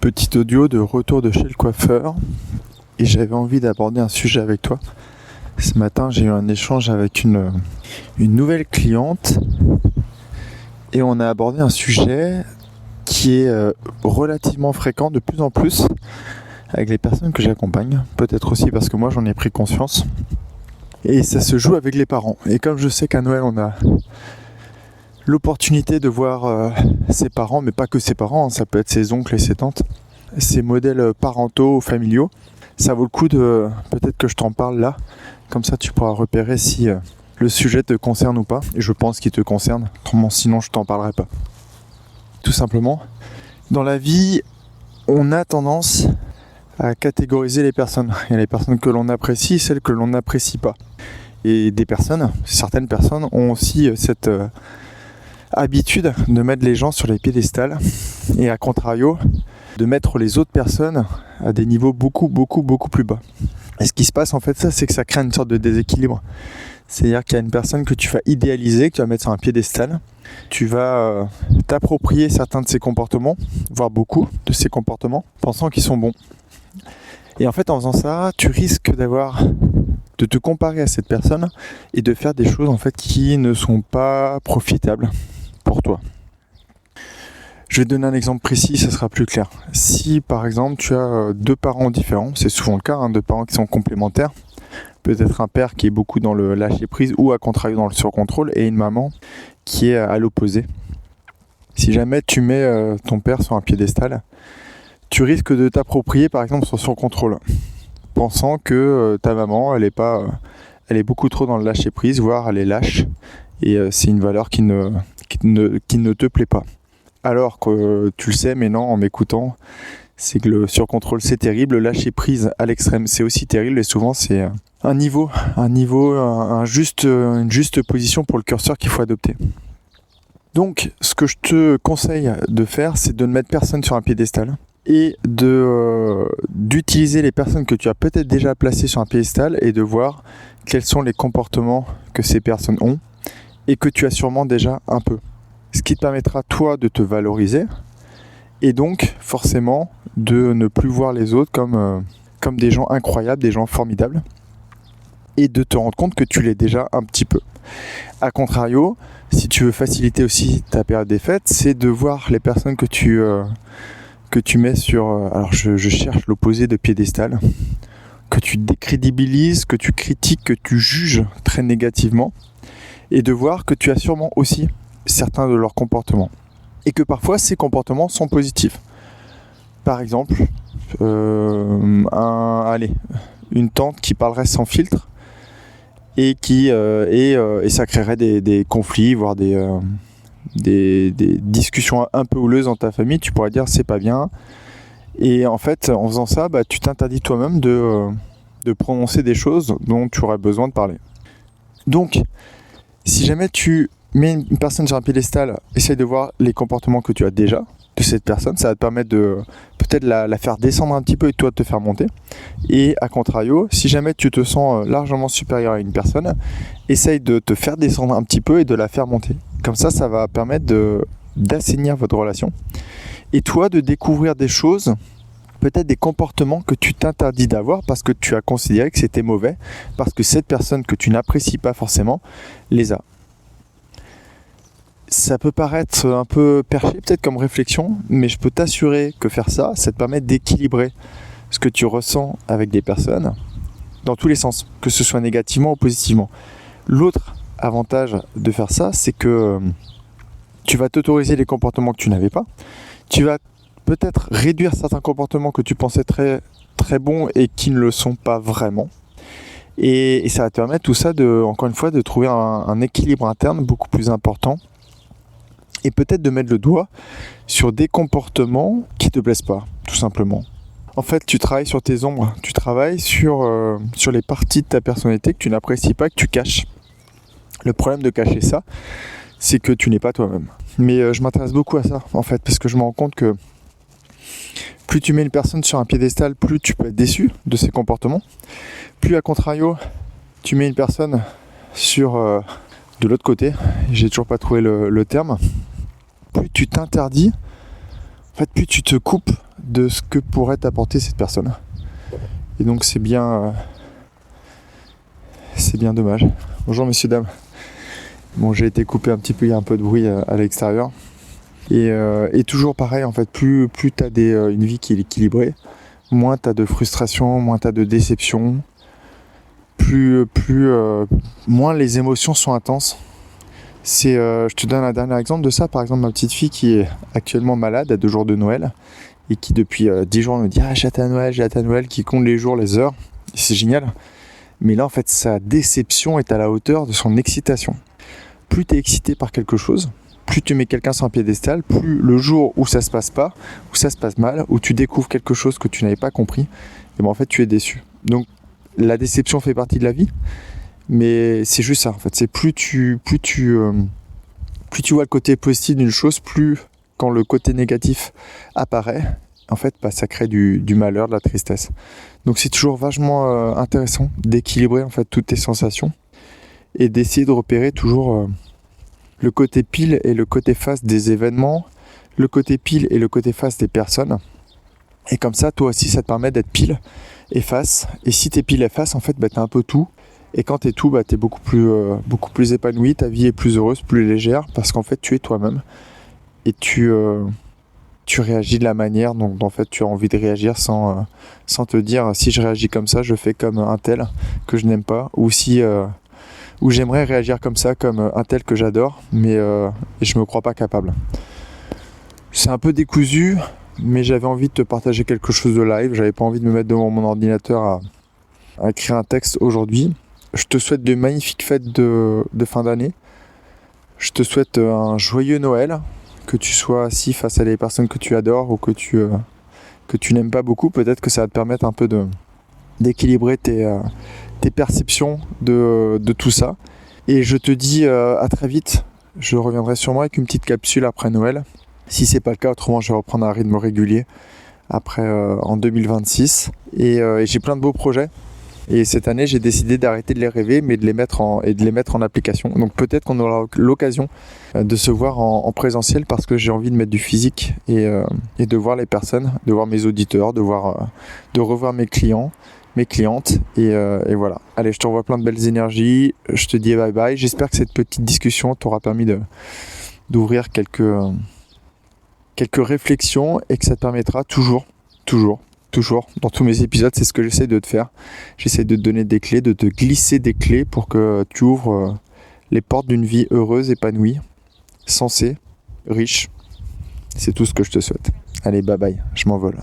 Petit audio de retour de chez le coiffeur et j'avais envie d'aborder un sujet avec toi. Ce matin, j'ai eu un échange avec une nouvelle cliente et on a abordé un sujet qui est relativement fréquent de plus en plus avec les personnes que j'accompagne. Peut-être aussi parce que moi j'en ai pris conscience. Et ça se joue avec les parents. Et comme je sais qu'à Noël on a l'opportunité de voir ses parents, mais pas que ses parents, ça peut être ses oncles et ses tantes, ses modèles parentaux, familiaux. Ça vaut le coup de peut-être que je t'en parle là, comme ça tu pourras repérer si le sujet te concerne ou pas. Et je pense qu'il te concerne, sinon je t'en parlerai pas. Tout simplement, dans la vie, on a tendance à catégoriser les personnes. Il y a les personnes que l'on apprécie et celles que l'on n'apprécie pas. Et certaines personnes ont aussi cette habitude de mettre les gens sur les piédestals et à contrario de mettre les autres personnes à des niveaux beaucoup plus bas. Et ce qui se passe en fait, c'est que ça crée une sorte de déséquilibre. C'est-à-dire qu'il y a une personne que tu vas idéaliser, que tu vas mettre sur un piédestal. Tu vas t'approprier certains de ses comportements, voire beaucoup de ses comportements, pensant qu'ils sont bons. Et en fait, en faisant ça, tu risques de te comparer à cette personne et de faire des choses en fait qui ne sont pas profitables pour toi. Je vais te donner un exemple précis, ça sera plus clair. Si par exemple tu as deux parents différents, c'est souvent le cas, deux parents qui sont complémentaires, peut-être un père qui est beaucoup dans le lâcher prise ou à contrario dans le surcontrôle et une maman qui est à l'opposé. Si jamais tu mets ton père sur un piédestal, tu risques de t'approprier par exemple son surcontrôle, pensant que ta maman elle est beaucoup trop dans le lâcher prise, voire elle est lâche et c'est une valeur qui ne te plaît pas. Alors que tu le sais, mais non, en m'écoutant, c'est que le surcontrôle c'est terrible, le lâcher prise à l'extrême c'est aussi terrible et souvent c'est une juste position pour le curseur qu'il faut adopter. Donc ce que je te conseille de faire, c'est de ne mettre personne sur un piédestal et d'utiliser les personnes que tu as peut-être déjà placées sur un piédestal et de voir quels sont les comportements que ces personnes ont et que tu as sûrement déjà un peu. Ce qui te permettra toi de te valoriser et donc forcément de ne plus voir les autres comme des gens incroyables, des gens formidables et de te rendre compte que tu l'es déjà un petit peu. A contrario, si tu veux faciliter aussi ta période des fêtes, c'est de voir les personnes que tu mets sur... alors je cherche l'opposé de piédestal, que tu décrédibilises, que tu critiques, que tu juges très négativement et de voir que tu as sûrement aussi certains de leurs comportements et que parfois ces comportements sont positifs. Par exemple, une tante qui parlerait sans filtre et et ça créerait des conflits, voire des discussions un peu houleuses dans ta famille. Tu pourrais dire c'est pas bien et en fait en faisant ça tu t'interdis toi-même de prononcer des choses dont tu aurais besoin de parler. Donc si jamais tu mets une personne sur un piédestal, essaye de voir les comportements que tu as déjà de cette personne, ça va te permettre de peut-être la faire descendre un petit peu et toi de te faire monter. Et à contrario, si jamais tu te sens largement supérieur à une personne, essaye de te faire descendre un petit peu et de la faire monter. Comme ça va permettre d'assainir votre relation. Et toi de découvrir des choses, peut-être des comportements que tu t'interdis d'avoir parce que tu as considéré que c'était mauvais, parce que cette personne que tu n'apprécies pas forcément les a. Ça peut paraître un peu perché peut-être comme réflexion, mais je peux t'assurer que faire ça te permet d'équilibrer ce que tu ressens avec des personnes dans tous les sens, que ce soit négativement ou positivement. L'autre avantage de faire ça, c'est que tu vas t'autoriser les comportements que tu n'avais pas, tu vas peut-être réduire certains comportements que tu pensais très, très bons et qui ne le sont pas vraiment. Et ça va te permettre tout ça, encore une fois, de trouver un équilibre interne beaucoup plus important et peut-être de mettre le doigt sur des comportements qui te plaisent pas, tout simplement. En fait, tu travailles sur tes ombres, tu travailles sur les parties de ta personnalité que tu n'apprécies pas, que tu caches. Le problème de cacher ça, c'est que tu n'es pas toi-même. Mais je m'intéresse beaucoup à ça, en fait, parce que je me rends compte que plus tu mets une personne sur un piédestal, plus tu peux être déçu de ses comportements. Plus à contrario, tu mets une personne sur de l'autre côté, j'ai toujours pas trouvé le terme, plus tu t'interdis en fait, plus tu te coupes de ce que pourrait t'apporter cette personne. Et donc c'est bien dommage. Bonjour messieurs, dames. Bon, j'ai été coupé un petit peu, il y a un peu de bruit à l'extérieur. Et toujours pareil, en fait, plus tu as une vie qui est équilibrée, moins tu as de frustration, moins tu as de déception, moins les émotions sont intenses. Je te donne un dernier exemple de ça. Par exemple, ma petite fille qui est actuellement malade à 2 jours de Noël et qui depuis 10 jours me dit « Ah, j'ai hâte à Noël », qui compte les jours, les heures. Et c'est génial. Mais là, en fait, sa déception est à la hauteur de son excitation. Plus tu es excité par quelque chose, plus tu mets quelqu'un sur un piédestal, plus le jour où ça se passe pas, où ça se passe mal, où tu découvres quelque chose que tu n'avais pas compris, et ben en fait tu es déçu. Donc la déception fait partie de la vie, mais c'est juste ça en fait. C'est plus tu vois le côté positif d'une chose, plus quand le côté négatif apparaît, en fait ça crée du malheur, de la tristesse. Donc c'est toujours vachement intéressant d'équilibrer en fait toutes tes sensations et d'essayer de repérer toujours le côté pile et le côté face des événements, le côté pile et le côté face des personnes. Et comme ça, toi aussi, ça te permet d'être pile et face. Et si t'es pile et face, en fait, t'as un peu tout. Et quand t'es tout, t'es beaucoup plus épanoui, ta vie est plus heureuse, plus légère, parce qu'en fait, tu es toi-même. Et tu réagis de la manière dont en fait tu as envie de réagir sans te dire si je réagis comme ça, je fais comme un tel que je n'aime pas, ou j'aimerais réagir comme ça, comme un tel que j'adore, mais je me crois pas capable. C'est un peu décousu, mais j'avais envie de te partager quelque chose de live. J'avais pas envie de me mettre devant mon ordinateur à écrire un texte aujourd'hui. Je te souhaite de magnifiques fêtes de fin d'année. Je te souhaite un joyeux Noël, que tu sois assis face à des personnes que tu adores ou que tu n'aimes pas beaucoup. Peut-être que ça va te permettre un peu d'équilibrer tes perceptions de tout ça. Et je te dis à très vite. Je reviendrai sûrement avec une petite capsule après Noël. Si c'est pas le cas, autrement je vais reprendre un rythme régulier après en 2026. Et j'ai plein de beaux projets. Et cette année, j'ai décidé d'arrêter de les rêver, mais de les mettre en application. Donc peut-être qu'on aura l'occasion de se voir en présentiel, parce que j'ai envie de mettre du physique et de voir les personnes, de voir mes auditeurs, de revoir mes clients, mes clientes, et voilà. Allez, je t'envoie plein de belles énergies, je te dis bye bye. J'espère que cette petite discussion t'aura permis d'ouvrir quelques réflexions, et que ça te permettra toujours, dans tous mes épisodes, c'est ce que j'essaie de te faire. J'essaie de te donner des clés, de te glisser des clés pour que tu ouvres les portes d'une vie heureuse, épanouie, sensée, riche. C'est tout ce que je te souhaite. Allez, bye bye, je m'envole.